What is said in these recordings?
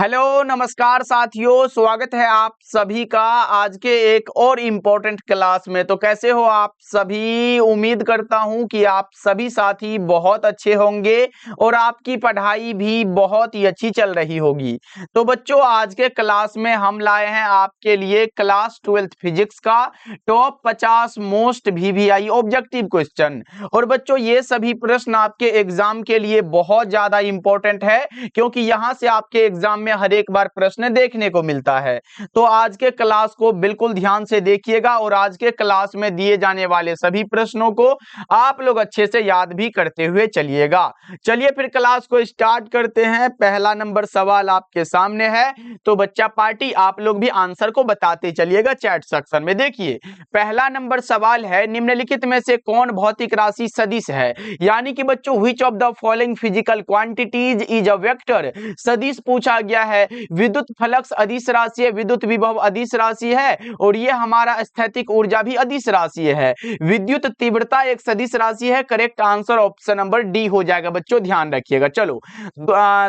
Hello नमस्कार साथियों, स्वागत है आप सभी का आज के एक और इम्पोर्टेंट क्लास में। तो कैसे हो आप सभी? उम्मीद करता हूं कि आप सभी साथी बहुत अच्छे होंगे और आपकी पढ़ाई भी बहुत ही अच्छी चल रही होगी। तो बच्चों, आज के क्लास में हम लाए हैं आपके लिए क्लास 12th फिजिक्स का top 50 most VVI objective question. और बच्चों, ये सभी प्रश्न आपके एग्जाम के लिए बहुत ज्यादा इंपॉर्टेंट है, क्योंकि यहां से आपके एग्जाम में हर एक बार प्रश्न देखने को मिलता है। तो आज के क्लास को बिल्कुल ध्यान से देखिएगा और आज के क्लास में दिए जाने वाले सभी प्रश्नों को आप लोग अच्छे से याद भी करते हुए चलिएगा। चलिए फिर क्लास को स्टार्ट करते हैं। पहला नंबर सवाल आपके सामने है, तो बच्चा पार्टी आप लोग भी आंसर को बताते चलिएगा चैट सेक्शन में। देखिए, पहला नंबर सवाल है, निम्नलिखित में से कौन भौतिक राशि सदिश है? यानी कि बच्चों, which of the following physical quantities is a vector? सदिश पूछा गया है। विद्युत फ्लक्स अदिश राशि है, विद्युत विभव अदिश राशि है और ये हमारा स्थैतिक ऊर्जा भी अदिश राशि है। विद्युत तीव्रता एक सदिश राशि है। Correct answer option number D हो जाएगा बच्चों, ध्यान रखिएगा। चलो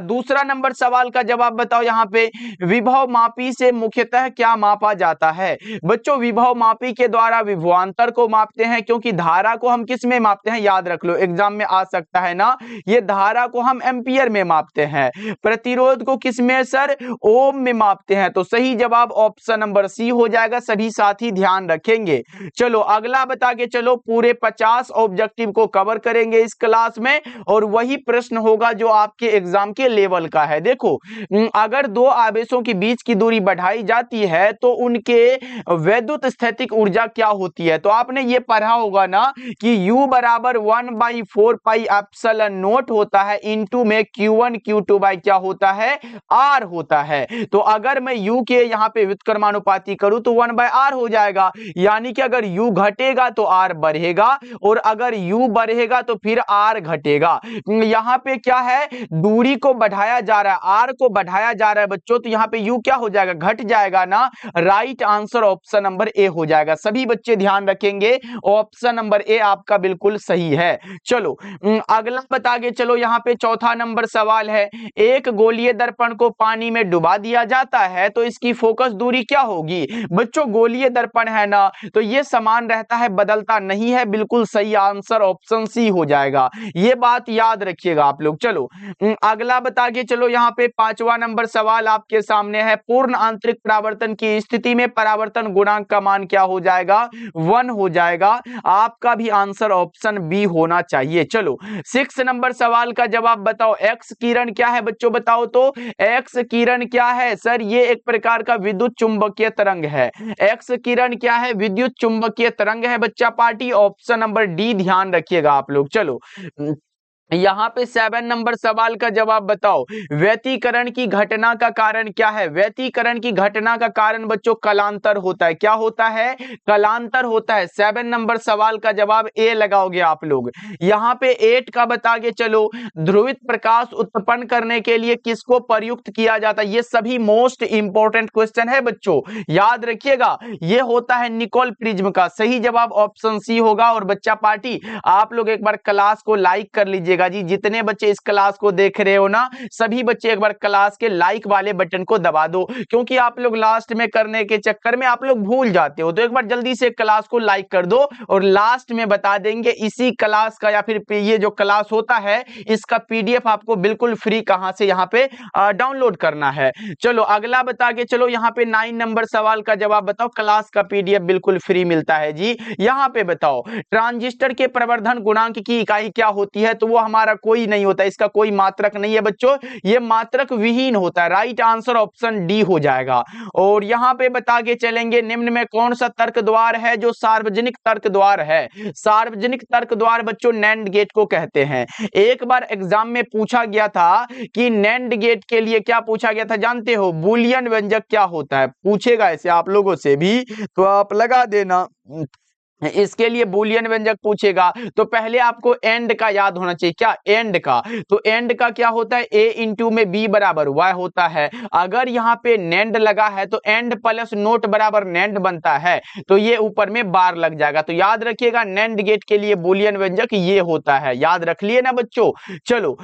दूसरा नंबर सवाल का जवाब बताओ। यहाँ पे विभव मापी से मुख्यतः क्या मापा जाता है? बच्चों, विभव मापी के द्वारा विभवांतर को मापते हैं, क्योंकि धारा को हम किस में मापते हैं? याद रख लो, एग्जाम में आ सकता है ना। ये धारा को हम एम्पियर में मापते हैं। प्रतिरोध को किस में सर? ओम में मापते हैं। तो सही जवाब ऑप्शन नंबर सी हो जाएगा। सभी साथी ध्यान रखेंगे। चलो अगला बता के चलो। पूरे 50 ऑब्जेक्टिव को कवर करेंगे इस क्लास में और वही प्रश्न होगा जो आपके एग्जाम के लेवल का है। देखो, अगर दो आवेशों के बीच की दूरी बढ़ाई जाती है तो उनके वैद्युत स्थैतिक ऊर्जा क्या होती है? तो आपने ये पढ़ा होगा ना कि U बराबर 1/4 पाई एप्सिलॉन नॉट होता है, इंटू में Q1 Q2 बाई क्या होता है? R होता है। तो अगर मैं U के यहाँ पे व्युत्क्रमानुपाती करूं तो 1/R हो जाएगा। यानी कि अगर U घटेगा तो R बढ़ेगा और अगर U बढ़ेगा तो फिर R घटेगा। यहाँ पे क्या है? दूरी को बढ़ाया जा रहा है, R को बढ़ाया जा रहा है बच्चों, तो यहाँ पे U क्या हो जाएगा? घट जाएगा ना। Right answer option number A हो जाएगा। सभी बच्चे ध्यान रखेंगे, ऑप्शन नंबर ए आपका बिल्कुल सही है। चलो अगला बता के चलो। यहाँ पे चौथा नंबर सवाल है, एक गोलीय दर्पण को पानी में डुबा दिया जाता है तो इसकी फोकस दूरी क्या होगी? बच्चों, गोलीय दर्पण है ना, तो ये समान रहता है, बदलता नहीं है। बिल्कुल सही आंसर ऑप्शन सी हो जाएगा। ये बात याद रखिएगा आप लोग। चलो अगला बता के चलो। यहाँ पे पांचवा नंबर सवाल आपके सामने है, पूर्ण आंतरिक परावर्तन की स्थिति में परावर्तन गुणांक का मान क्या हो जाएगा? 1 हो जाएगा। आपका भी आंसर ऑप्शन बी होना चाहिए। चलो 6 नंबर सवाल का जवाब बताओ। एक्स किरण क्या है बच्चों? बताओ तो एक्स किरण क्या है? सर, ये एक प्रकार का विद्युत चुंबकीय तरंग है। एक्स किरण क्या है? विद्युत चुंबकीय तरंग है बच्चा पार्टी। ऑप्शन नंबर डी ध्यान रखिएगा आप लोग। चलो यहाँ पे 7 नंबर सवाल का जवाब बताओ। व्यतिकरण की घटना का कारण क्या है? व्यतिकरण की घटना का कारण बच्चों कलांतर होता है। क्या होता है? कलांतर होता है। 7 नंबर सवाल का जवाब ए लगाओगे आप लोग। यहाँ पे 8 का बता के चलो। ध्रुवित प्रकाश उत्पन्न करने के लिए किसको प्रयुक्त किया जाता है? ये सभी मोस्ट इंपॉर्टेंट क्वेश्चन है बच्चों, याद रखिएगा। ये होता है निकोल प्रिज्म का। सही जवाब ऑप्शन सी होगा। और बच्चा पार्टी, आप लोग एक बार क्लास को लाइक कर लीजिएगा जी। जितने बच्चे इस क्लास को देख रहे हो ना, सभी बच्चे एक बार क्लास के लाइक वाले बटन को दबा दो, क्योंकि आप लोग लास्ट में करने के चक्कर में आप लोग भूल जाते हो। तो एक बार जल्दी से क्लास को लाइक कर दो और लास्ट में बता देंगे इसी क्लास का या फिर ये जो क्लास होता है इसका पीडीएफ आपको बिल्कुल फ्री कहां से यहाँ पे डाउनलोड करना है। चलो अगला बता के चलो। यहाँ पे 9 नंबर सवाल का जवाब बताओ। क्लास का पीडीएफ बिल्कुल फ्री मिलता है जी। यहाँ पे बताओ, ट्रांजिस्टर के प्रवर्धन गुणांक की इकाई क्या होती है? तो वो हमारा कोई नहीं होता, इसका कोई मात्रक नहीं है बच्चों, ये मात्रक विहीन होता है। राइट आंसर ऑप्शन डी हो जाएगा। और यहां पे बता के चलेंगे, निम्न में कौन सा तर्क द्वार है जो सार्वजनिक तर्क द्वार है? सार्वजनिक तर्क द्वार बच्चों नैंड गेट को कहते हैं। एक बार एग्जाम में पूछा गया था कि नैंड गेट के लिए क्या पूछा गया था जानते हो? बूलियन व्यंजक क्या होता है? पूछेगा ऐसे आप लोगों से भी, तो आप लगा देना। इसके लिए बूलियन व्यंजक पूछेगा तो पहले आपको एंड का याद होना चाहिए। क्या? एंड का। तो एंड का क्या होता है? ए इंटू में बी बराबर वाई होता है। अगर यहाँ पे नेंड लगा है तो एंड प्लस नोट बराबर नेंड बनता है, तो ये ऊपर में बार लग जाएगा। तो याद रखिएगा नेंड गेट के लिए बूलियन व्यंजक ये होता है। याद रख लिए ना बच्चों? चलो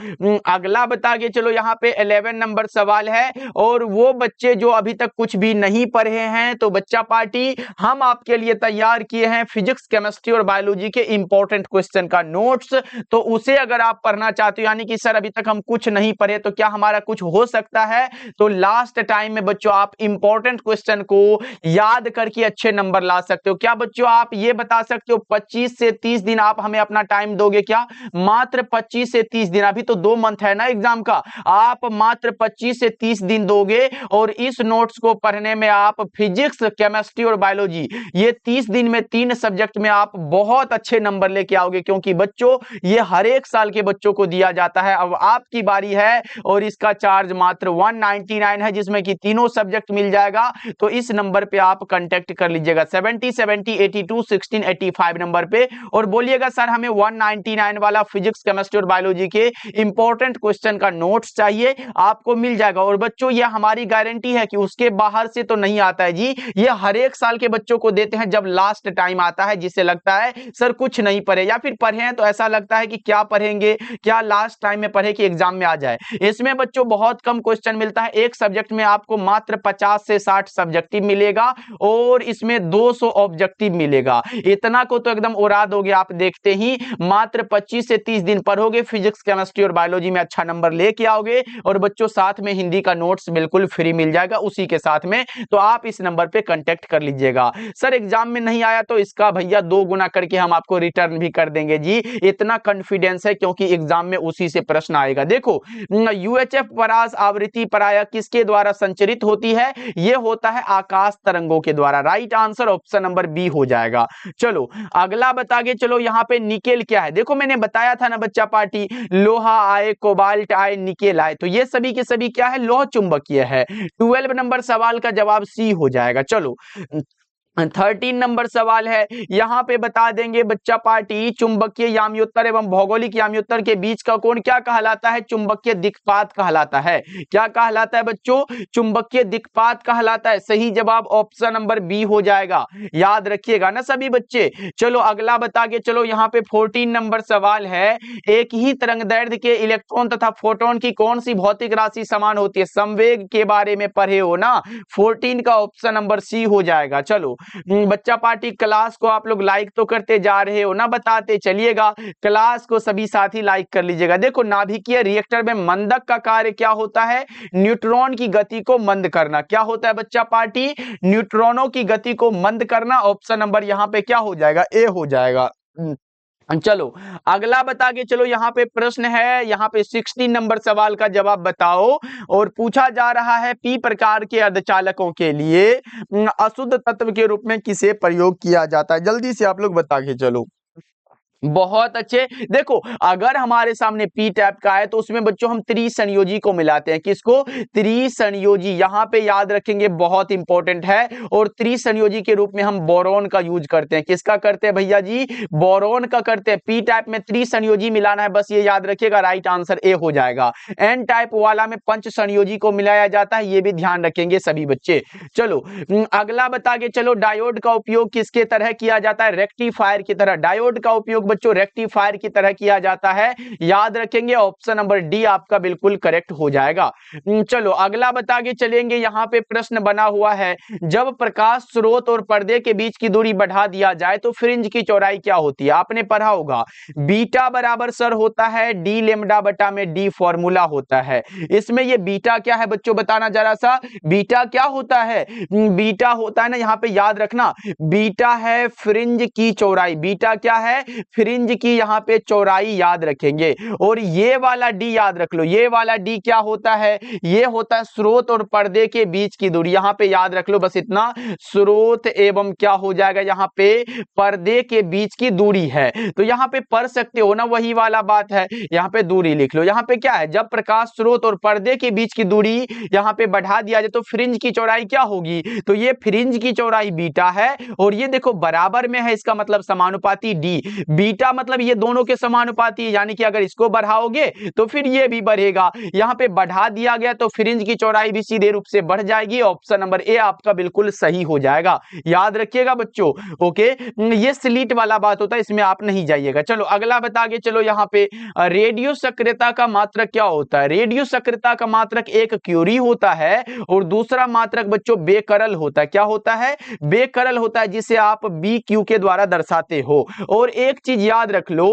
अगला बता के चलो। यहाँ पे 11 नंबर सवाल है, और वो बच्चे जो अभी तक कुछ भी नहीं पढ़े हैं तो बच्चा पार्टी हम आपके लिए तैयार किए हैं फिजिक्स, केमिस्ट्री और बायोलॉजी के इंपॉर्टेंट क्वेश्चन का नोट्स। तो उसे अगर आप पढ़ना चाहते हो, यानी कि सर अभी तक हम कुछ नहीं पढ़े तो क्या हमारा कुछ हो सकता है, तो लास्ट टाइम में बच्चों आप इंपॉर्टेंट क्वेश्चन को याद करके अच्छे नंबर ला सकते हो। क्या बच्चों आप ये बता सकते हो 25 से 30 दिन आप हमें अपना टाइम दोगे क्या? मात्र 25 से 30 दिन। अभी तो 2 मंथ है ना एग्जाम का। आप मात्र 25 से 30 दिन दोगे और इस नोट्स को पढ़ने में आप फिजिक्स, केमिस्ट्री और बायोलॉजी ये 30 दिन में 3 सब्जेक्ट में आप बहुत अच्छे नंबर लेके आओगे, क्योंकि बच्चों ये हर एक साल के बच्चों को दिया जाता है। अब आपकी बारी है और इसका चार्ज मात्र 199 है, जिसमें कि तीनों सब्जेक्ट मिल जाएगा। तो इस नंबर पे आप कांटेक्ट कर लीजिएगा 70 70 82 16 85 नंबर पे, और बोलिएगा सर हमें 199 वाला फिजिक्स, केमिस्ट्री और बायोलॉजी के इंपॉर्टेंट क्वेश्चन का नोट्स चाहिए। आपको मिल जाएगा। और बच्चों ये हमारी गारंटी है कि उसके बाहर से तो नहीं आता है जी, ये हर एक साल के बच्चों को देते हैं जब लास्ट टाइम आता है, जिससे लगता है सर कुछ नहीं पढ़े, या फिर पढ़े हैं तो ऐसा लगता है कि क्या पढ़ेंगे, क्या लास्ट टाइम में पढ़े कि एग्जाम में आ जाए। इसमें बच्चों बहुत कम क्वेश्चन मिलता है। एक सब्जेक्ट में आपको मात्र 50 से 60 सब्जेक्टिव मिलेगा और इसमें 200 ऑब्जेक्टिव मिलेगा। इतना को तो एकदम उड़ा दोगे आप देखते ही। मात्र 25 से 30 दिन पढ़ोगे, फिजिक्स, केमिस्ट्री और बायोलॉजी में अच्छा नंबर लेके आओगे, और बच्चों साथ में हिंदी का नोट्स बिल्कुल फ्री मिल जाएगा उसी के साथ में। तो आप इस नंबर पे कांटेक्ट कर लीजिएगा। सर एग्जाम में नहीं आया तो इसका भैया 2 गुना करके हम आपको रिटर्न भी कर देंगे जी, इतना कॉन्फिडेंस है, क्योंकि एग्जाम में उसी से प्रश्न आएगा। देखो यूएचएफ परास आवृत्ति प्रायः किसके द्वारा संचरित होती है? ये होता है आकाश तरंगों के द्वारा। Right answer option number B हो जाएगा। चलो अगला बता के चलो। यहाँ पे निकेल क्या है? देखो मैंने बताया था ना बच्चा पार्टी, लोहा आए, कोबाल्ट आए, निकेल आए, तो ये सभी के सभी क्या है? लोह चुंबकीय है। 12 नंबर सवाल का जवाब सी हो जाएगा। चलो 13 नंबर सवाल है, यहां पे बता देंगे बच्चा पार्टी चुंबकीय याम्योत्तर एवं भौगोलिक याम्योत्तर के बीच का कोण क्या कहलाता है? चुंबकीय दिक्पात कहलाता है। क्या कहलाता है बच्चों? चुंबकीय दिक्पात कहलाता है। सही जवाब ऑप्शन नंबर बी हो जाएगा। याद रखिएगा ना सभी बच्चे। चलो अगला बता के चलो। यहाँ पे 14 नंबर सवाल है, एक ही तरंगदैर्घ्य के इलेक्ट्रॉन तथा फोटोन की कौन सी भौतिक राशि समान होती है? संवेग के बारे में पढ़े हो ना। 14 का ऑप्शन नंबर सी हो जाएगा। चलो बच्चा पार्टी क्लास को आप लोग लाइक तो करते जा रहे हो ना, बताते चलिएगा। क्लास को सभी साथी लाइक कर लीजिएगा। देखो नाभिकीय रिएक्टर में मंदक का कार्य क्या होता है? न्यूट्रॉन की गति को मंद करना। क्या होता है बच्चा पार्टी? न्यूट्रॉनों की गति को मंद करना। ऑप्शन नंबर यहाँ पे क्या हो जाएगा? ए हो जाएगा। चलो अगला बता के चलो। यहाँ पे प्रश्न है, यहाँ पे 16 नंबर सवाल का जवाब बताओ, और पूछा जा रहा है पी प्रकार के अर्धचालकों के लिए अशुद्ध तत्व के रूप में किसे प्रयोग किया जाता है? जल्दी से आप लोग बता के चलो। बहुत अच्छे। देखो अगर हमारे सामने पी टाइप का है तो उसमें बच्चों हम त्रिसंयोजी को मिलाते हैं। किसको? त्रिसंयोजी। यहां पे याद रखेंगे, बहुत इंपॉर्टेंट है। और त्रिसंयोजी के रूप में हम बोरॉन का यूज करते हैं। किसका करते हैं भैया जी? बोरॉन का करते हैं। पी टाइप में त्रिसंयोजी मिलाना है, बस ये याद रखिएगा। राइट आंसर ए हो जाएगा। एन टाइप वाला में पंच संयोजी को मिलाया जाता है, ये भी ध्यान रखेंगे सभी बच्चे। चलो अगला बता के चलो। डायोड का उपयोग किसके तरह किया जाता है? रेक्टिफायर की तरह। डायोड का उपयोग बच्चों रेक्टिफायर की तरह किया जाता है। याद रखेंगे ऑप्शन नंबर डी आपका बिल्कुल करेक्ट हो जाएगा। चलो अगला बता के चलेंगे। यहां पे प्रश्न बना हुआ है, जब प्रकाश स्रोत और पर्दे के बीच की दूरी बढ़ा दिया जाए तो फ्रिंज की चौड़ाई क्या होती है? आपने पढ़ा होगा बीटा बराबर सर होता है डी लेमडा बटा में डी फॉर्मूला होता है। इसमें ये बीटा क्या है बच्चों? बताना जरा सा। बीटा क्या होता है? बीटा होता है ना, यहां पे याद रखना, बीटा है फ्रिंज की चौड़ाई। बीटा क्या है? फ्रिंज की यहाँ पे चौड़ाई याद रखेंगे। और ये वाला डी याद रख लो, ये वाला डी क्या होता है, ये होता है स्रोत और पर्दे के बीच की दूरी। यहाँ पे याद रख लो बस इतना, स्रोत एवं क्या हो जाएगा यहाँ पे पर्दे के बीच की दूरी है। तो यहाँ पे पढ़ सकते हो ना, वही वाला बात है, यहाँ पे दूरी लिख लो। यहाँ पे क्या है, जब प्रकाश स्रोत और पर्दे के बीच की दूरी यहाँ पे बढ़ा दिया जाए तो फ्रिंज की चौड़ाई क्या होगी, तो ये फ्रिंज की चौड़ाई बीटा है। और ये देखो बराबर में है, इसका मतलब समानुपाती डी। बीटा मतलब ये दोनों के समानुपाती है, यानी कि अगर इसको बढ़ाओगे तो फिर ये भी बढ़ेगा। यहाँ पे बढ़ा दिया गया तो फ्रिंज की चौड़ाई भी सीधे रूप से बढ़ जाएगी। ऑप्शन नंबर ए आपका बिल्कुल सही हो जाएगा, याद रखिएगा बच्चों। ओके, ये स्लिट वाला बात होता है, इसमें आप नहीं जाइएगा। चलो अगला बता के चलो, यहाँ पे रेडियो सक्रियता का मात्रक क्या होता है। रेडियो सक्रियता का मात्रक एक क्यूरी होता है और दूसरा मात्रक बच्चों बेकरल होता है। क्या होता है, बेकरल होता है, जिसे आप बी क्यू के द्वारा दर्शाते हो। और एक चीज याद रख लो,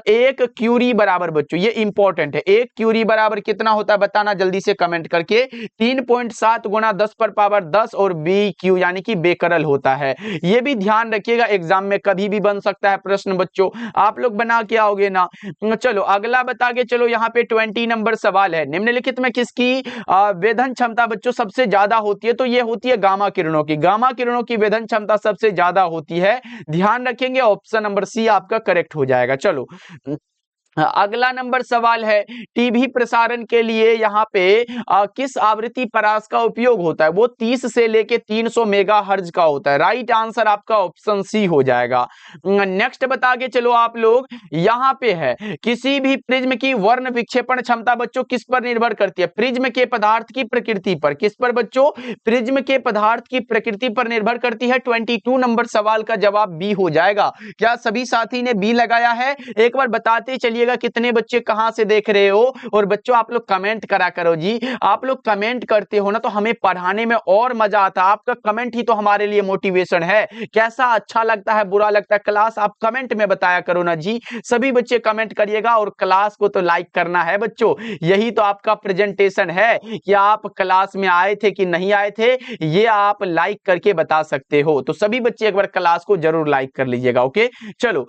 एक क्यूरी बराबर बच्चों, ये इंपॉर्टेंट है, एक क्यूरी बराबर कितना होता है बताना जल्दी से कमेंट करके। 3.7 गुना 10 पर पावर 10 और बी क्यू यानी कि बेकरल होता है। ये भी ध्यान रखिएगा, एग्जाम में कभी भी बन सकता है प्रश्न बच्चों, आप लोग बना के आओगे ना। चलो अगला बता के चलो, यहाँ पे 20 नंबर सवाल है, निम्नलिखित में किसकी वेधन क्षमता बच्चों सबसे ज्यादा होती है, तो ये होती है गामा किरणों की। गामा किरणों की वेधन क्षमता सबसे ज्यादा होती है, ध्यान रखेंगे। ऑप्शन नंबर सी आपका करेक्ट हो जाएगा। चलो अगला नंबर सवाल है, टीवी प्रसारण के लिए यहाँ पे किस आवृत्ति परास का उपयोग होता है, वो 30 से लेके 300 मेगाहर्ट्ज का होता है। राइट आंसर आपका ऑप्शन सी हो जाएगा। नेक्स्ट बता के चलो आप लोग, यहाँ पे है, किसी भी प्रिज्म की वर्ण विक्षेपण क्षमता बच्चों किस पर निर्भर करती है, प्रिज्म के पदार्थ की प्रकृति पर। किस पर बच्चों, प्रिज्म के पदार्थ की प्रकृति पर निर्भर करती है। 22 नंबर सवाल का जवाब बी हो जाएगा। क्या सभी साथी ने बी लगाया है, एक बार बताते चलिए कितने बच्चे कहां से देख रहे हो। और बच्चों आप लोग कमेंट करा करो जी, आप लोग कमेंट करते हो ना तो हमें पढ़ाने में और मजा आता है। आपका कमेंट ही तो हमारे लिए मोटिवेशन है। कैसा अच्छा लगता है, बुरा लगता है क्लास, आप कमेंट में बताया करो ना जी। सभी बच्चे कमेंट करिएगा और क्लास को तो लाइक करना है बच्चों, यही तो आपका प्रेजेंटेशन है कि आप क्लास में आए थे कि नहीं आए थे, ये आप लाइक करके बता सकते हो। तो सभी बच्चे एक बार क्लास को जरूर लाइक कर लीजिएगा। ओके चलो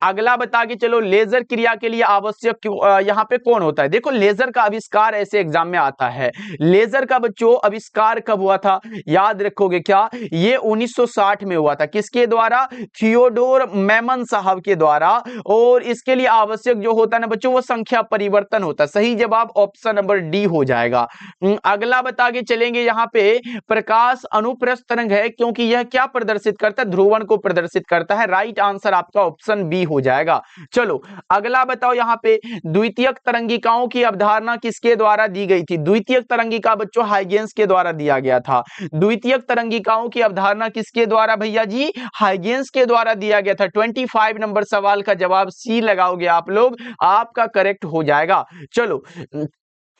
अगला बता के चलो, लेजर क्रिया के लिए आवश्यक यहाँ पे कौन होता है। देखो लेजर का आविष्कार ऐसे एग्जाम में आता है, लेजर का बच्चों आविष्कार कब हुआ था, याद रखोगे क्या, ये 1960 में हुआ था। किसके द्वारा, थियोडोर मैमन साहब के द्वारा। और इसके लिए आवश्यक जो होता है ना बच्चों, वो संख्या परिवर्तन होता है। सही जवाब ऑप्शन नंबर डी हो जाएगा। अगला बता के चलेंगे, यहाँ पे प्रकाश अनुप्रस्थ तरंग है क्योंकि यह क्या प्रदर्शित करता है, ध्रुवण को प्रदर्शित करता है। राइट आंसर आपका ऑप्शन बी हो जाएगा। चलो अगला बताओ, यहाँ पे द्वितीयक तरंगिकाओं की अवधारणा किसके द्वारा दी गई थी। द्वितीयक तरंगिका बच्चों हाइगेंस के द्वारा दिया गया था। द्वितीयक तरंगिकाओं की अवधारणा किसके द्वारा भैया जी, हाइगेंस के द्वारा दिया गया था। 25 नंबर सवाल का जवाब सी लगाओगे आप लोग, आपका करेक्ट हो जाएगा। चलो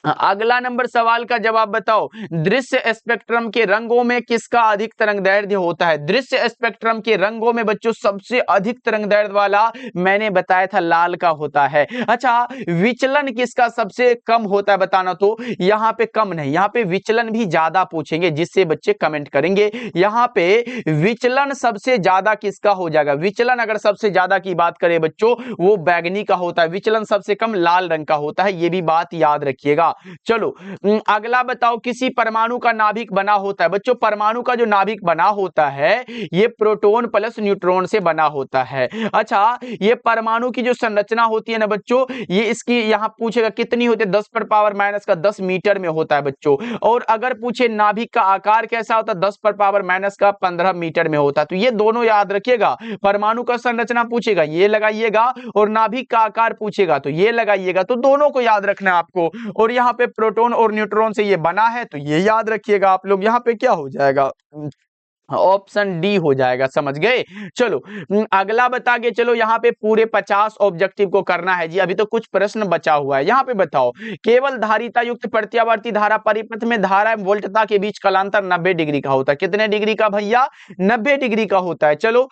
अगला नंबर सवाल का जवाब बताओ, दृश्य स्पेक्ट्रम के रंगों में किसका अधिक तरंगदैर्ध्य होता है। दृश्य स्पेक्ट्रम के रंगों में बच्चों सबसे अधिक तरंगदैर्ध्य वाला मैंने बताया था लाल का होता है। अच्छा विचलन किसका सबसे कम होता है बताना, तो यहाँ पे कम नहीं, यहाँ पे विचलन भी ज्यादा पूछेंगे जिससे बच्चे कमेंट करेंगे। यहाँ पे विचलन सबसे ज्यादा किसका हो जाएगा, विचलन अगर सबसे ज्यादा की बात करें बच्चों वो बैगनी का होता है, विचलन सबसे कम लाल रंग का होता है, ये भी बात याद रखिएगा। चलो अगला बताओ, किसी परमाणु का नाभिक बना होता है। बच्चों परमाणु का जो नाभिक बना होता है ये प्रोटॉन प्लस न्यूट्रॉन से बना होता है। अच्छा ये परमाणु की जो संरचना होती है ना बच्चों, ये इसकी यहां पूछेगा कितनी होती है, 10 पर पावर माइनस का 10 मीटर में होता है बच्चों। और अगर पूछे नाभिक का आकार कैसा होता है, 10 पर पावर माइनस का 15 मीटर में होता है। तो ये दोनों याद रखिएगा, परमाणु का संरचना पूछेगा ये लगाइएगा, और नाभिक का आकार पूछेगा तो ये लगाइएगा। तो दोनों को याद रखना है आपको। और यहाँ पे प्रोटॉन और न्यूट्रॉन से ये बना है तो ये याद रखिएगा आप लोग। यहाँ पे क्या हो जाएगा, ऑप्शन डी हो जाएगा, समझ गए। चलो अगला बता के चलो, यहाँ पे पूरे 50 ऑब्जेक्टिव को करना है जी, अभी तो कुछ प्रश्न बचा हुआ है। यहाँ पे बताओ, केवल धारिता युक्त प्रत्यावर्ती धारा परिपथ में धारा एवं वोल्टता के बीच कालांतर 90 डिग्री का होता है। कितने डिग्री का भैया, 90 डिग्री का होता है। चलो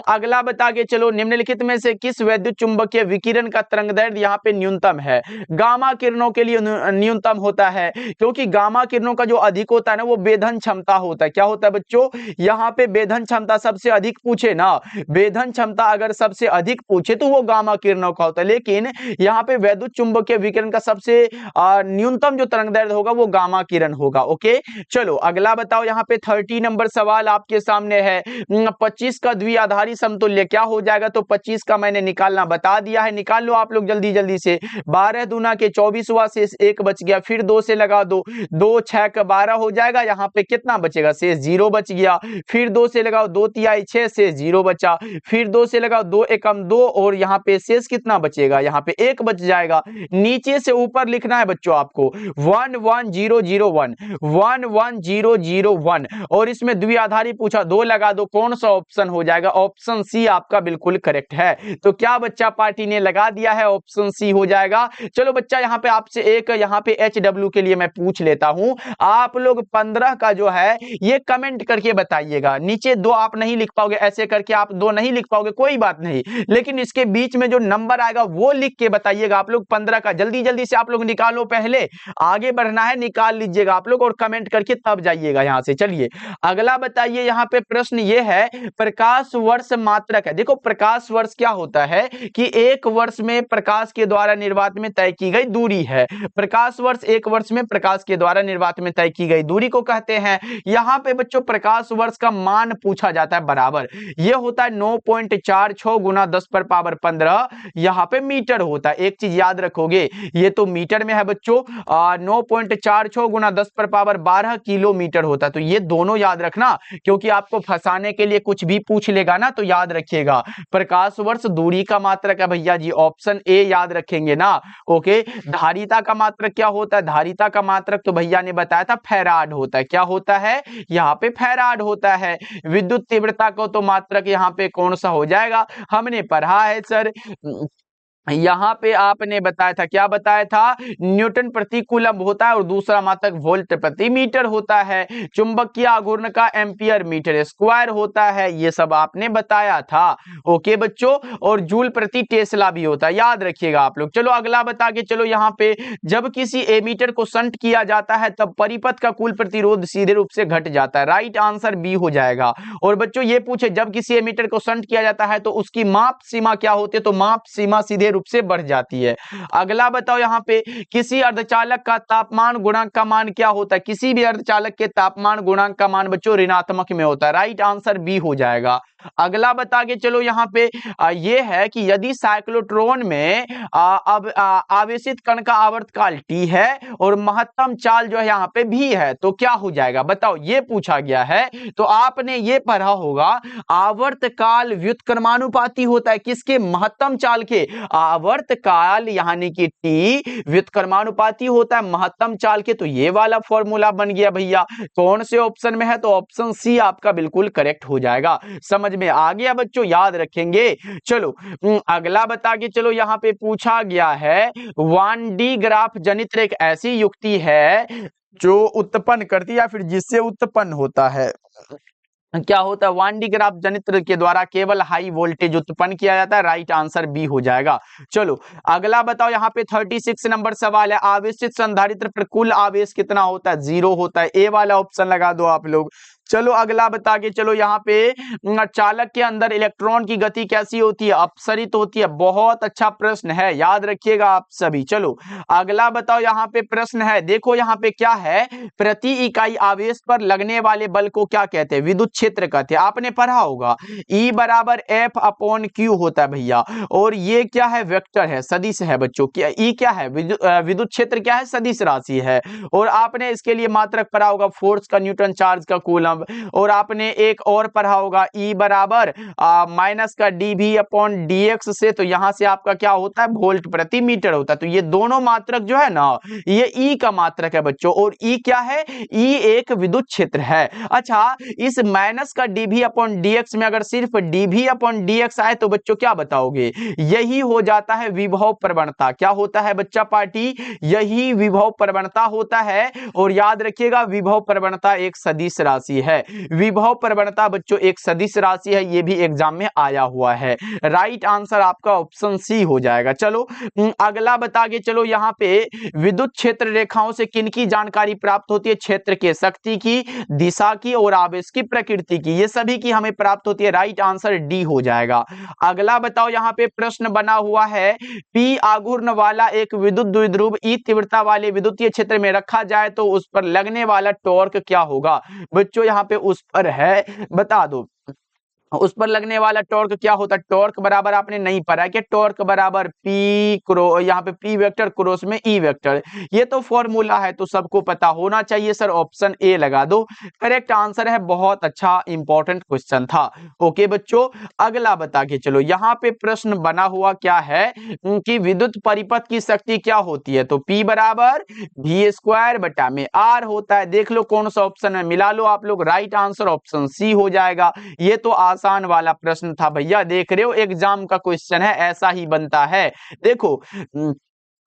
अगला बता के चलो, निम्नलिखित में से किस वैद्युत चुंबकीय विकिरण का तरंगदैर्ध्य यहाँ पे न्यूनतम है। गामा किरणों के लिए न्यूनतम होता है, क्योंकि गामा किरणों का जो अधिक होता है ना वो वेधन क्षमता होता है। क्या होता है बच्चों, यहाँ पे वेधन क्षमता सबसे अधिक पूछे ना, वेधन क्षमता अगर सबसे अधिक पूछे तो वो गामा किरणों का होता है, लेकिन यहाँ पे वैद्युत चुंबकीय विकिरण का सबसे न्यूनतम जो तरंगदैर्घ्य होगा वो गामा किरण होगा। ओके, चलो अगला बताओ। यहाँ पे 30 नंबर सवाल आपके सामने है। 25 का द्विआधारी समतुल्य क्या हो जाएगा? तो 25 का मैंने निकालना बता दिया है, निकाल लो आप लोग जल्दी जल्दी से। 12 दूना के 24 हुआ, शेष 1 बच गया, फिर 2 से लगा दो, 2 6 का 12 हो जाएगा। यहाँ पे कितना बचेगा? शेष 0 बच गया। फिर 2 से लगाओ, 2 तिहाई 6, शेष 0 बचा। फिर 2 से लगाओ, 2 एकम 2, और यहाँ पे शेष कितना बचेगा? यहाँ पे 1 बच जाएगा। नीचे से ऊपर लिखना है बच्चों आपको 11001, 11001, और इसमें द्विआधारी पूछा, 2 लगा दो, कौन सा ऑप्शन हो जाएगा? ऑप्शन सी आपका बिल्कुल करेक्ट है। तो क्या बच्चा पार्टी ने लगा दिया है? ऑप्शन सी हो जाएगा। चलो बच्चा, यहाँ पे आपसे एक यहाँ पे HW के लिए मैं पूछ लेता हूं। आप लोग 15 का जो है ये कमेंट करके बताइएगा। नीचे 2 आप नहीं लिख पाओगे, ऐसे करके आप 2 नहीं लिख पाओगे, कोई बात नहीं, लेकिन इसके बीच में जो नंबर आएगा वो लिख के बताइएगा आप लोग 15 का। जल्दी जल्दी से आप लोग निकालो, पहले आगे बढ़ना है, निकाल लीजिएगा आप लोग और कमेंट करके तब जाइएगा यहां से। चलिए अगला बताइए। यहाँ पे प्रश्न ये है, प्रकाश वर्ष मात्रक है। देखो प्रकाश वर्ष क्या होता है कि एक वर्ष में प्रकाश के द्वारा निर्वात में तय की गई दूरी है। प्रकाश वर्ष एक वर्ष में प्रकाश के द्वारा निर्वात में तय की गई दूरी को कहते हैं। यहाँ पे बच्चों प्रकाश वर्ष का मान पूछा जाता है बराबर, ये होता है 9.46 गुना 10 पर पावर 15, यहाँ पे मीटर होता है। एक चीज याद रखोगे, ये तो मीटर में है बच्चों, 9.46 गुना 10 पर पावर 12 किलोमीटर होता है। तो ये दोनों याद रखना, क्योंकि आपको फंसाने के लिए कुछ भी पूछ लेगा ना, तो याद रखिएगा प्रकाश वर्ष दूरी का मात्रक है भैया जी, ऑप्शन ए याद रखेंगे ना। ओके, धारिता का मात्रक क्या होता है? धारिता का मात्रक तो भैया ने बताया था फैराड होता है। क्या होता है? यहाँ पे फैराड होता है। विद्युत तीव्रता को तो मात्रक यहाँ पे कौन सा हो जाएगा? हमने पढ़ा है सर, यहाँ पे आपने बताया था, क्या बताया था? न्यूटन प्रति कूलम होता है, और दूसरा मात्रक वोल्ट प्रति मीटर होता है। चुंबकीय आघूर्ण का एम्पियर मीटर स्क्वायर होता है, ये सब आपने बताया था। ओके बच्चों, और जूल प्रति टेस्ला भी होता है, याद रखिएगा आप लोग। चलो अगला बता के चलो। यहाँ पे जब किसी एमीटर को शंट किया जाता है तब परिपथ का कुल प्रतिरोध सीधे रूप से घट जाता है। राइट आंसर बी हो जाएगा। और बच्चों ये पूछे, जब किसी एमीटर को शंट किया जाता है तो उसकी माप सीमा क्या होती है? तो माप सीमा सीधे रूप से बढ़ जाती है। अगला बताओ। यहाँ पे किसी अर्धचालक का तापमान गुणांक का मान क्या होता है? किसी भी अर्धचालक के तापमान गुणांक का मान बच्चों ऋणात्मक में होता है। राइट आंसर बी हो जाएगा। अगला बता के चलो। यहाँ पे ये है कि यदि साइक्लोट्रॉन में आवेशित कण का आवर्तकाल टी है और महत्तम चाल जो है यहाँ पे भी है, तो क्या हो जाएगा? बताओ, ये पूछा गया है। तो आपने ये पढ़ा होगा, आवर्तकाल व्युत्क्रमानुपाती होता है किसके? महत्तम चाल के। आवर्तकाल यानी कि टी व्युत्क्रमानुपाती होता है महत्तम चाल के। तो ये वाला फॉर्मूला बन गया भैया। कौन से ऑप्शन में है? तो ऑप्शन सी आपका बिल्कुल करेक्ट हो जाएगा। समझ में आ गया बच्चों? याद रखेंगे। चलो अगला बता के चलो। यहाँ पे पूछा गया है, 1D ग्राफ जनित्र एक ऐसी युक्ति है जो उत्पन्न करती है या फिर जिससे उत्पन्न होता है। क्या होता है? 1D ग्राफ जनित्र के द्वारा केवल हाई वोल्टेज उत्पन्न किया जाता है। राइट आंसर बी हो जाएगा। चलो अगला बताओ। यहाँ पे 36 नंबर सवाल है, आवेशित संधारित्र पर कुल आवेश कितना होता है? 0 होता है। ए वाला ऑप्शन लगा दो आप लोग। चलो अगला बता के चलो। यहाँ पे चालक के अंदर इलेक्ट्रॉन की गति कैसी होती है? अपसरित होती है। बहुत अच्छा प्रश्न है, याद रखिएगा आप सभी। चलो अगला बताओ। यहाँ पे प्रश्न है, देखो यहाँ पे क्या है, प्रति इकाई आवेश पर लगने वाले बल को क्या कहते हैं? विद्युत क्षेत्र कहते हैं। आपने पढ़ा होगा, E बराबर F/Q होता है भैया। और ये क्या है? वेक्टर है, सदिश है बच्चों। क्या E क्या है? विद्युत क्षेत्र क्या है? सदिश राशि है। और आपने इसके लिए मात्रक पढ़ा होगा, फोर्स का न्यूटन, चार्ज का कूलम। और आपने एक और पढ़ा होगा, E बराबर माइनस का dV/dx से। तो यहां से आपका क्या होता है? वोल्ट प्रति मीटर होता है। तो ये दोनों मात्रक जो है ना, ये E का मात्रक है बच्चों। और E क्या है? E एक विद्युत क्षेत्र है। अच्छा, इस माइनस का dV/dx में अगर सिर्फ dV/dx आए तो बच्चों क्या बताओगे? यही हो जाता है विभव प्रवणता। क्या होता है बच्चा पार्टी? यही विभव प्रवणता होता है। और याद रखिएगा, विभव प्रवणता एक सदिश राशि है। विभव प्रवणता बच्चों एक सदिश राशि है, ये भी एग्जाम में आया हुआ है। राइट आंसर आपका ऑप्शन सी हो जाएगा। चलो अगला बता के चलो, यहाँ पे विद्युत क्षेत्र रेखाओं से किनकी जानकारी प्राप्त होती है? क्षेत्र के शक्ति की, दिशा की और आवेश की, प्रकृति की, ये सभी की हमें प्राप्त होती है। राइट आंसर डी हो जाएगा। अगला बताओ, यहाँ पे प्रश्न बना हुआ है, पी आघूर्ण वाला एक विद्युत द्विध्रुव ई तीव्रता वाले विद्युतीय क्षेत्र में रखा जाए तो उस पर लगने वाला टॉर्क क्या होगा? बच्चों यहाँ पे उस पर है, बता दो उस पर लगने वाला टॉर्क क्या होता है? टॉर्क बराबर आपने नहीं पढ़ा है कि टॉर्क बराबर पी क्रो, यहाँ पे पी वेक्टर क्रॉस में ई वेक्टर, ये तो फॉर्मूला है, तो सबको पता होना चाहिए सर। ऑप्शन ए लगा दो, करेक्ट आंसर है। बहुत अच्छा इंपॉर्टेंट क्वेश्चन था। ओके बच्चों, अगला बता के चलो, यहाँ पे प्रश्न बना हुआ क्या है कि विद्युत परिपथ की शक्ति क्या होती है? तो पी बराबर वी स्क्वायर बटा में आर होता है। देख लो कौन सा ऑप्शन है, मिला लो आप लोग। राइट आंसर ऑप्शन सी हो जाएगा। ये तो आसान वाला प्रश्न था भैया, देख रहे हो एग्जाम का क्वेश्चन है, ऐसा ही बनता है। देखो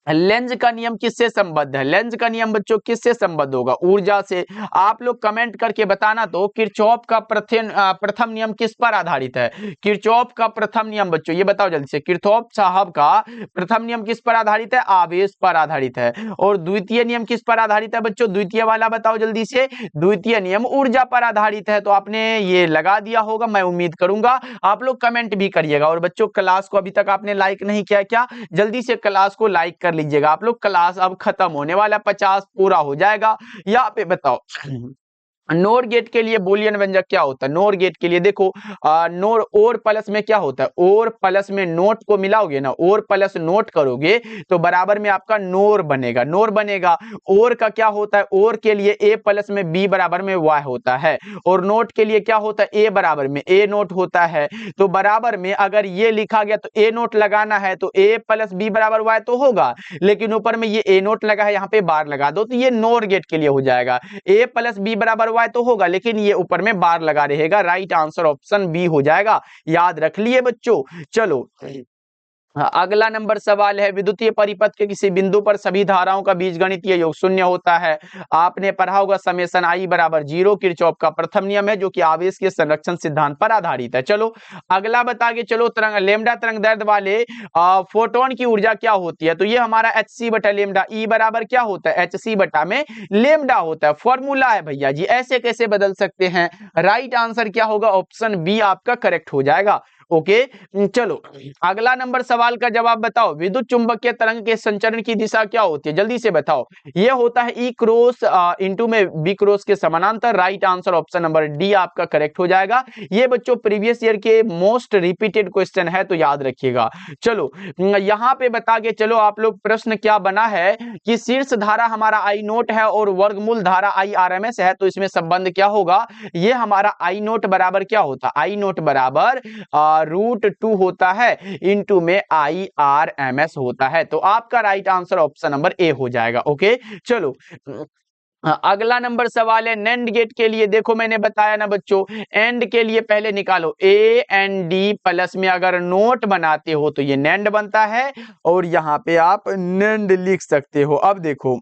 लेंज का नियम किससे संबद्ध है? लेंज का नियम बच्चों किससे संबद्ध होगा? ऊर्जा से। आप लोग कमेंट करके बताना तो किरचॉफ का प्रथम नियम किस पर आधारित है? किरचॉफ का प्रथम नियम बच्चों ये बताओ जल्दी से, किरचॉफ साहब का प्रथम नियम किस पर आधारित है? आवेश पर आधारित है। और द्वितीय नियम किस पर आधारित है बच्चों? द्वितीय वाला बताओ जल्दी से। द्वितीय नियम ऊर्जा पर आधारित है। तो आपने ये लगा दिया होगा, मैं उम्मीद करूंगा। आप लोग कमेंट भी करिएगा। और बच्चों क्लास को अभी तक आपने लाइक नहीं किया क्या? जल्दी से क्लास को लाइक कर लीजिएगा आप लोग। क्लास अब खत्म होने वाला, 50 पूरा हो जाएगा। यहाँ पे बताओ नोर गेट के लिए बूलियन व्यंजक क्या होता है? नोर गेट के लिए देखो, नोर और प्लस में क्या होता है? और प्लस में नोट को मिलाओगे ना, और प्लस नोट करोगे तो बराबर में आपका नोर बनेगा, नोर बनेगा। और का क्या होता है? और के लिए ए प्लस में बी बराबर में वाई होता है। और नोट के लिए क्या होता है? ए बराबर में ए नोट होता है। तो बराबर में अगर ये लिखा गया तो ए नोट लगाना है, तो ए प्लस बी बराबर वाई तो होगा, लेकिन ऊपर में ये ए नोट लगा है, यहाँ पे बार लगा दो, तो ये नोर गेट के लिए हो जाएगा। ए प्लस बी बराबर तो होगा, लेकिन ये ऊपर में बार लगा रहेगा। राइट आंसर ऑप्शन बी हो जाएगा। याद रख लिए बच्चों। चलो अगला नंबर सवाल है, विद्युतीय परिपथ के किसी बिंदु पर सभी धाराओं का बीजगणितीय योग शून्य होता है। आपने पढ़ा होगा समेशन आई बराबर 0, किरचॉफ का प्रथम नियम है जो कि आवेश के संरक्षण सिद्धांत पर आधारित है। चलो अगला बता के चलो, लेमडा तरंग दैर्ध्य वाले फोटोन की ऊर्जा क्या होती है? तो ये हमारा एचसी बटा लेमडा, ई बराबर क्या होता है? एचसी बटा में लेमडा होता है। फॉर्मूला है भैया जी, ऐसे कैसे बदल सकते हैं? राइट आंसर क्या होगा? ऑप्शन बी आपका करेक्ट हो जाएगा। ओके चलो अगला नंबर सवाल का जवाब बताओ, विद्युत चुंबकीय तरंग के संचरण की दिशा क्या होती है? जल्दी से बताओ। ये होता है ई क्रॉस इंटू में बी क्रॉस के समानांतर। Right answer option number D आपका करेक्ट हो जाएगा। ये बच्चों प्रीवियस ईयर के मोस्ट रिपीटेड क्वेश्चन है, तो याद रखिएगा। चलो यहाँ पे बता के चलो आप लोग, प्रश्न क्या बना है कि शीर्ष धारा हमारा आई नोट है और वर्गमूल धारा आई आरएमएस है, तो इसमें संबंध क्या होगा? ये हमारा आई नोट बराबर क्या होता है? आई नोट बराबर √2 होता है इंटू में IRMS होता है। तो आपका right answer option number A हो जाएगा। ओके चलो अगला नंबर सवाल है नैंड गेट के लिए। देखो मैंने बताया ना बच्चों, एंड के लिए पहले निकालो ए एंड डी प्लस में अगर नोट बनाते हो तो ये नैंड बनता है, और यहाँ पे आप नैंड लिख सकते हो। अब देखो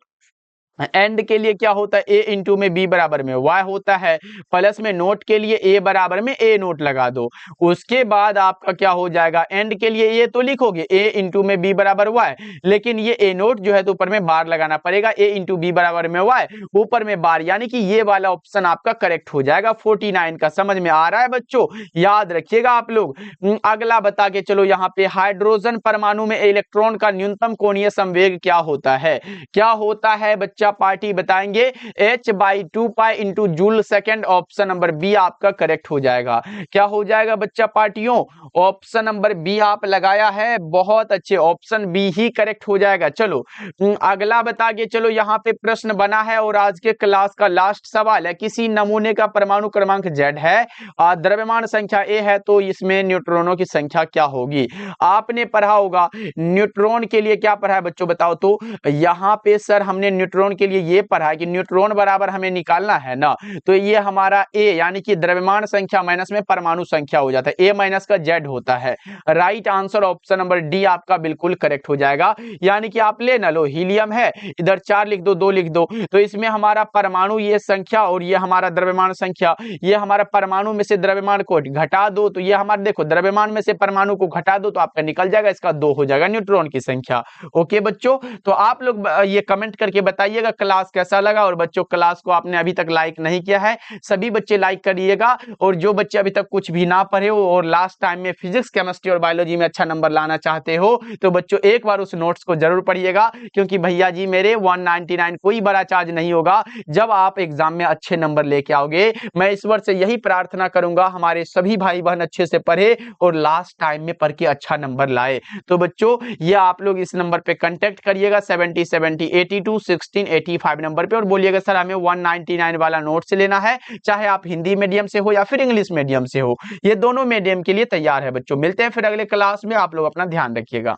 एंड के लिए क्या होता है? ए इंटू में बी बराबर में वाई होता है, प्लस में नोट के लिए ए बराबर में ए नोट लगा दो। उसके बाद आपका क्या हो जाएगा? एंड के लिए ये तो लिखोगे ए इंटू में बी बराबर वाई, लेकिन ये ए नोट जो है तो ऊपर में बार लगाना पड़ेगा। ए इंटू बी बराबर में वाई, ऊपर में बार, यानी कि ये वाला ऑप्शन आपका करेक्ट हो जाएगा 49 का। समझ में आ रहा है बच्चों? याद रखिएगा आप लोग। अगला बता के चलो, यहाँ पे हाइड्रोजन परमाणु में इलेक्ट्रॉन का न्यूनतम कोणीय संवेग क्या होता है? क्या होता है बच्चा? पार्टी बताएंगे h/2 pi into joule second. Option number B आपका करेक्ट हो जाएगा। क्या हो जाएगा बच्चा पार्टियों? ऑप्शन नंबर बी आप लगाया है, बहुत अच्छे, ऑप्शन बी ही करेक्ट हो जाएगा। चलो अगला बता के चलो, यहाँ पे प्रश्न बना है और आज के क्लास का लास्ट सवाल है, किसी नमूने का परमाणु क्रमांक Z है, द्रव्यमान संख्या A है, तो इसमें न्यूट्रॉनों की संख्या क्या होगी? आपने पढ़ा होगा न्यूट्रॉन के लिए क्या पढ़ा है बच्चों, बताओ तो। यहाँ पे सर हमने न्यूट्रॉन के लिए ये पढ़ा है कि न्यूट्रॉन बराबर हमें निकालना है ना, तो ये हमारा ए यानी कि द्रव्यमान संख्या माइनस में परमाणु संख्या हो जाता है, ए माइनस का जेड होता है। Right answer option number D आपका बिल्कुल करेक्ट हो जाएगा। यानी कि आप ले ना लो, हीलियम है, इधर 4 लिख दो, 2 लिख दो, तो इसमें हमारा परमाणु ये संख्या और ये हमारा द्रव्यमान संख्या, ये हमारा परमाणु में से द्रव्यमान को घटा दो, तो ये हमारा देखो द्रव्यमान में से परमाणु को घटा दो तो आपका निकल जाएगा, इसका 2 हो जाएगा न्यूट्रॉन की संख्या। ओके बच्चों, तो आप लोग ये कमेंट करके बताइएगा क्लास कैसा लगा। और बच्चों क्लास को आपने अभी तक लाइक नहीं किया है, सभी बच्चे लाइक करिएगा। और जो बच्चे अभी तक कुछ भी ना पढ़े हो और लास्ट टाइम में फिजिक्स, केमिस्ट्री और बायोलॉजी में अच्छा नंबर लाना चाहते हो, तो बच्चों एक बार उस नोट्स को जरूर पढ़िएगा, क्योंकि भैया जी मेरे 199 कोई बड़ा चार्ज नहीं होगा जब आप एग्जाम में अच्छे नंबर लेके आओगे। मैं ईश्वर से यही प्रार्थना करूंगा हमारे सभी भाई बहन अच्छे से पढ़े और लास्ट टाइम में पढ़ के अच्छा नंबर लाए। तो बच्चों ये आप लोग इस नंबर पे कांटेक्ट करिएगा 70 70 82 16 85 नंबर पे, और बोलिएगा सर हमें 199 वाला नोट्स लेना है, चाहे आप हिंदी मीडियम से हो या फिर इंग्लिश मीडियम से हो, ये दोनों मीडियम के लिए तैयार है। बच्चों मिलते हैं फिर अगले क्लास में, आप लोग अपना ध्यान रखिएगा।